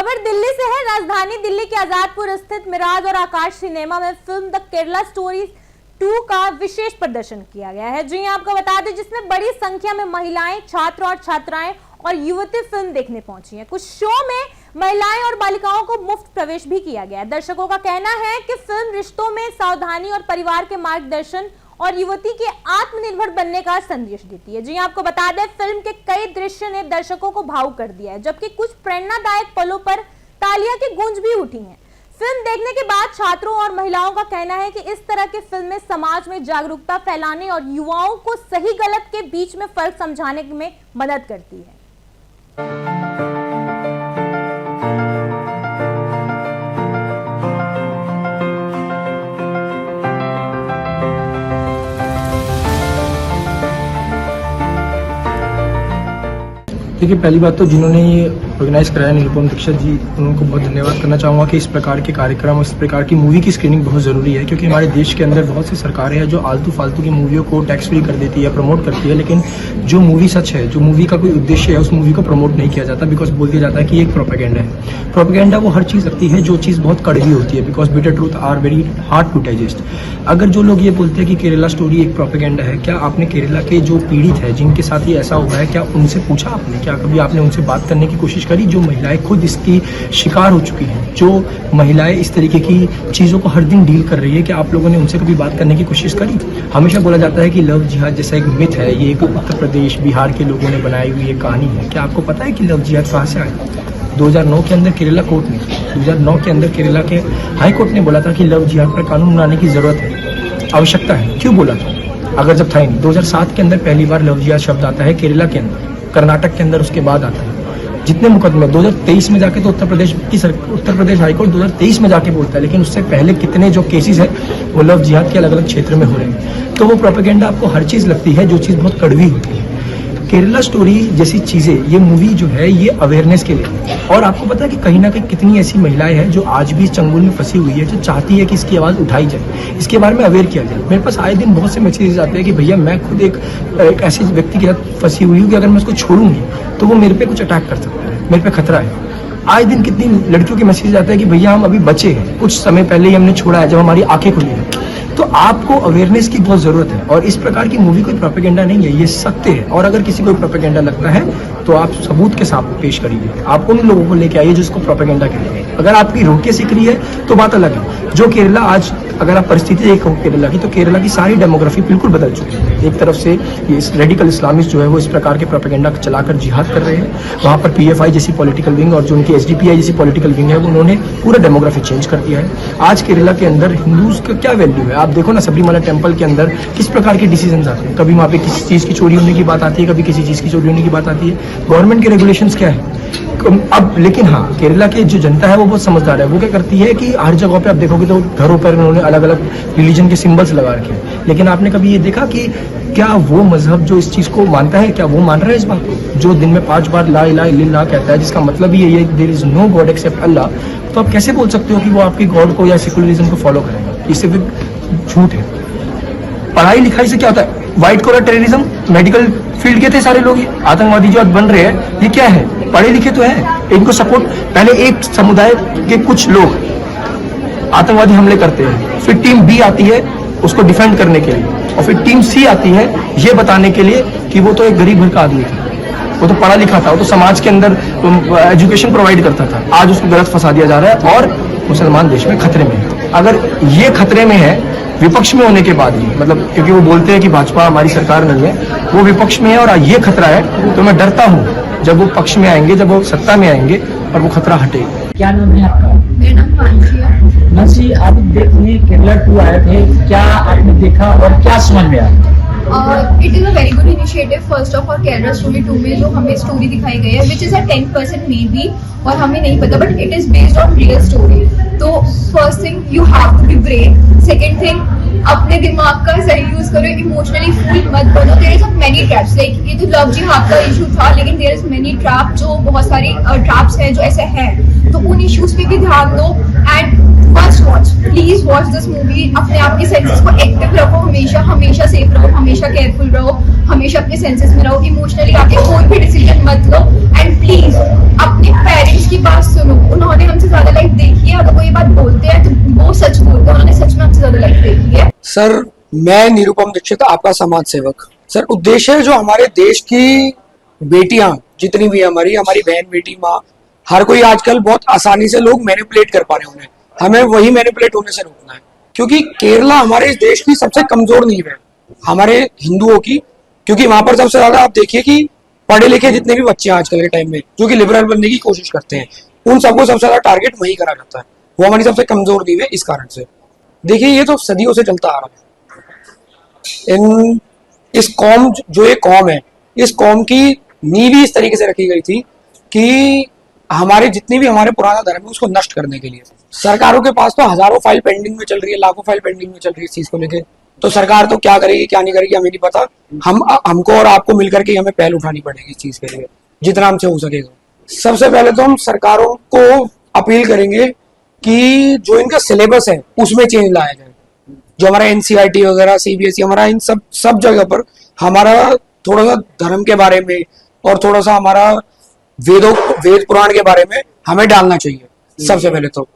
खबर दिल्ली से है। राजधानी दिल्ली के आजादपुर स्थित मिराज और आकाश सिनेमा में फिल्म द केरला स्टोरी 2 का विशेष प्रदर्शन किया गया है। जी आपको बता दें, जिसमें बड़ी संख्या में महिलाएं, छात्र और छात्राएं और युवती फिल्म देखने पहुंची हैं। कुछ शो में महिलाएं और बालिकाओं को मुफ्त प्रवेश भी किया गया है। दर्शकों का कहना है कि फिल्म रिश्तों में सावधानी और परिवार के मार्गदर्शन और युवती के आत्मनिर्भर बनने का संदेश देती है। जी आपको बता दें, फिल्म के कई दृश्य ने दर्शकों को भावुक कर दिया है, जबकि कुछ प्रेरणादायक पलों पर तालियां की गूंज भी उठी हैं। फिल्म देखने के बाद छात्रों और महिलाओं का कहना है कि इस तरह की फिल्में समाज में जागरूकता फैलाने और युवाओं को सही गलत के बीच में फर्क समझाने में मदद करती है। देखिए, पहली बात तो जिन्होंने ये ऑर्गेनाइज कराया, निरुपम दीक्षित जी, उनको बहुत धन्यवाद करना चाहूँगा कि इस प्रकार के कार्यक्रम, इस प्रकार की मूवी की स्क्रीनिंग बहुत ज़रूरी है, क्योंकि हमारे देश के अंदर बहुत सी सरकारें हैं जो आलतू फालतू की मूवियों को टैक्स फ्री कर देती है, प्रमोट करती है, लेकिन जो मूवी सच है, जो मूवी का कोई उद्देश्य है, उस मूवी को प्रमोट नहीं किया जाता, बिकॉज बोल दिया जाता है कि ये एक प्रोपेगेंडा है। प्रोपेगेंडा वो हर चीज़ रखती है जो चीज़ बहुत कड़वी होती है, because bitter truth are very hard to digest. अगर जो लोग ये बोलते हैं कि केरला स्टोरी एक प्रोपेगेंडा है, क्या आपने केरला के जो पीड़ित है, जिनके साथ ये ऐसा हुआ है, क्या उनसे पूछा आपने? क्या कभी आपने उनसे बात करने की कोशिश करी? जो महिलाएं खुद इसकी शिकार हो चुकी हैं, जो महिलाएं इस तरीके की चीज़ों को हर दिन डील कर रही है, कि आप लोगों ने उनसे कभी बात करने की कोशिश करी? हमेशा बोला जाता है कि लव जिहाद जैसा एक मिथ है, ये एक उत्तर प्रदेश, बिहार के लोगों ने बनाई हुई एक कहानी है। क्या आपको पता है कि लव जिहाद कहाँ से आया? 2009 के अंदर केरला कोर्ट ने 2009 के अंदर केरला के हाई कोर्ट ने बोला था कि लव जिहाद पर कानून बनाने की जरूरत है, आवश्यकता है। क्यों बोला था, अगर जब था ही नहीं? 2007 के अंदर पहली बार लव जिहाद शब्द आता है केरला के अंदर, कर्नाटक के अंदर उसके बाद आता है। जितने मुकदमे 2023 में जाके तो उत्तर प्रदेश हाईकोर्ट 2023 में जाके बोलता है, लेकिन उससे पहले कितने जो केसेस है वो लव जिहाद के अलग अलग क्षेत्र में हो रहे हैं। तो वो प्रोपेगेंडा आपको हर चीज़ लगती है जो चीज़ बहुत कड़वी होती है। केरला स्टोरी जैसी चीज़ें, ये मूवी जो है ये अवेयरनेस के लिए, और आपको पता है कि कहीं ना कहीं कितनी ऐसी महिलाएं हैं जो आज भी चंगुल में फंसी हुई है, जो चाहती है कि इसकी आवाज़ उठाई जाए, इसके बारे में अवेयर किया जाए। मेरे पास आए दिन बहुत से मैसेजेस आते हैं कि भैया मैं खुद एक ऐसे व्यक्ति के साथ फंसी हुई हूँ कि अगर मैं उसको छोड़ूंगी तो वो मेरे पे कुछ अटैक कर सकता है, मेरे पे खतरा है। आए दिन कितनी लड़कियों के मैसेज आते हैं कि भैया हम अभी बचे हैं, कुछ समय पहले ही हमने छोड़ा है जब हमारी आंखें खुली हैं। तो आपको अवेयरनेस की बहुत जरूरत है, और इस प्रकार की मूवी कोई प्रोपेगेंडा नहीं है, ये सत्य है। और अगर किसी को प्रोपेगेंडा लगता है तो आप सबूत के साथ पेश करिए, आप उन लोगों को लेके आइए जिसको प्रोपेगेंडा कहते हैं। अगर आपकी रोके सीख रही है तो बात अलग है। जो केरला आज, अगर आप परिस्थिति देखो केरला की, तो केरला की सारी डेमोग्राफी बिल्कुल बदल चुकी है। एक तरफ से ये रेडिकल इस्लामिस्ट जो है वो इस प्रकार के प्रोपेगेंडा चलाकर जिहाद कर रहे हैं, वहाँ पर PFI जैसी पॉलिटिकल विंग और जो उनकी SDPI जैसी पॉलिटिकल विंग है उन्होंने पूरा डेमोग्राफी चेंज कर दिया है। आज केरला के अंदर हिंदूज का क्या वैल्यू है? आप देखो ना, सबरीमला टेम्पल के अंदर किस प्रकार के डिसीजन आते हैं। कभी वहाँ पे किसी चीज़ की चोरी होने की बात आती है, कभी किसी चीज़ की चोरी होने की बात आती है। गवर्नमेंट के रेगुलेशंस क्या है अब? लेकिन हाँ, केरला की जो जनता है वो बहुत समझदार है। वो क्या करती है कि हर जगह पे आप देखोगे तो घरों पर उन्होंने अलग अलग रिलीजन के सिंबल्स लगा रखे हैं। लेकिन आपने कभी ये देखा कि क्या वो मजहब जो इस चीज़ को मानता है, क्या वो मान रहा है इस बात को? जो दिन में 5 बार ला इलाहा इल्लल्लाह कहता है, जिसका मतलब ही ये there is no god except Allah, तो आप कैसे बोल सकते हो कि वो आपके गॉड को या सेकुलरिज्म को फॉलो करेगा? इससे भी झूठ है। पढ़ाई लिखाई से क्या होता है? White collar terrorism, medical field के थे सारे लोग, आतंकवादी जो बन रहे हैं, ये क्या है? पढ़े लिखे तो है, इनको सपोर्ट। पहले एक समुदाय के कुछ लोग आतंकवादी हमले करते हैं, फिर टीम B आती है उसको डिफेंड करने के लिए, और फिर टीम C आती है ये बताने के लिए कि वो तो एक गरीब घर का आदमी था, वो तो पढ़ा लिखा था, वो तो समाज के अंदर एजुकेशन प्रोवाइड करता था। आज उसको गलत फंसा दिया जा रहा है, और मुसलमान देश में खतरे में है। अगर ये खतरे में है विपक्ष में होने के बाद ही, मतलब क्योंकि वो बोलते हैं कि भाजपा हमारी सरकार नहीं है, वो विपक्ष में है और ये खतरा है, तो मैं डरता हूँ जब वो पक्ष में आएंगे, जब वो सत्ता में आएंगे और वो खतरा हटेगा। क्या नाम है आपका? मेरा नाम मानसी है। मानसी, आप देखने केरला 2 आए थे, क्या आपने देखा और क्या समझ में आया? It is a very good initiative first of all Kerala story 2 में जो हमें स्टोरी दिखाई गई है, which is a 10% may be, और हमें नहीं पता, but it is based on real story. तो first thing, you have to be brave. Second thing, अपने दिमाग का सही यूज करो, इमोशनली फूल मत बनो। There is many traps, like ये तो लव जिहाद का इशू था, लेकिन देयर इज मेनी ट्रैप, जो बहुत सारी ट्रैप्स हैं जो ऐसे हैं, तो उन इश्यूज पे भी ध्यान दो। And first watch, please watch this movie. अपने आप के सेंसेस को एक्टिव रखो, हमेशा सेफ रहो, हमेशा केयरफुल रहो, हमेशा अपने सेंसेस में रहो, इमोशनली आके कोई भी डिसीजन मत लो। एंड प्लीज अपने पेरेंट्स की बात सुनो, सर मैं निरुपम दीक्षित, आपका समाज सेवक। सर उद्देश्य है जो हमारे देश की बेटियां जितनी भी हमारी हमारी बहन बेटी माँ, हर कोई आजकल बहुत आसानी से लोग मैनिपुलेट कर पा रहे हैं उन्हें, हमें वही मैनिपुलेट होने से रोकना है। क्योंकि केरला हमारे इस देश की सबसे कमजोर नींव है हमारे हिंदुओं की, क्योंकि वहां पर सबसे ज्यादा आप देखिए कि पढ़े लिखे जितने भी बच्चे हैं आजकल के टाइम में जो कि लिबरल बनने की कोशिश करते हैं, उन सबको सबसे ज्यादा टारगेट वही करा जाता है। वो हमारी सबसे कमजोर नींव है इस कारण से। देखिए ये तो सदियों से चलता आ रहा है। इस कौम जो ये कौम है, इस कौम की नींव ही इस तरीके से रखी गई थी कि हमारे जितनी भी हमारे पुराना धर्म है उसको नष्ट करने के लिए। सरकारों के पास तो हजारों फाइल पेंडिंग में चल रही है, लाखों फाइल पेंडिंग में चल रही है इस चीज को लेके। तो सरकार तो क्या करेगी क्या नहीं करेगी हमें नहीं पता। हमको और आपको मिलकर के हमें पहल उठानी पड़ेगी इस चीज के लिए जितना हमसे हो सकेगा। सबसे पहले तो हम सरकारों को अपील करेंगे कि जो इनका सिलेबस है उसमें चेंज लाया जाए। जो हमारा एनसीईआरटी वगैरह सीबीएसई हमारा इन सब जगह पर हमारा थोड़ा सा धर्म के बारे में और थोड़ा सा हमारा वेद पुराण के बारे में हमें डालना चाहिए सबसे पहले तो।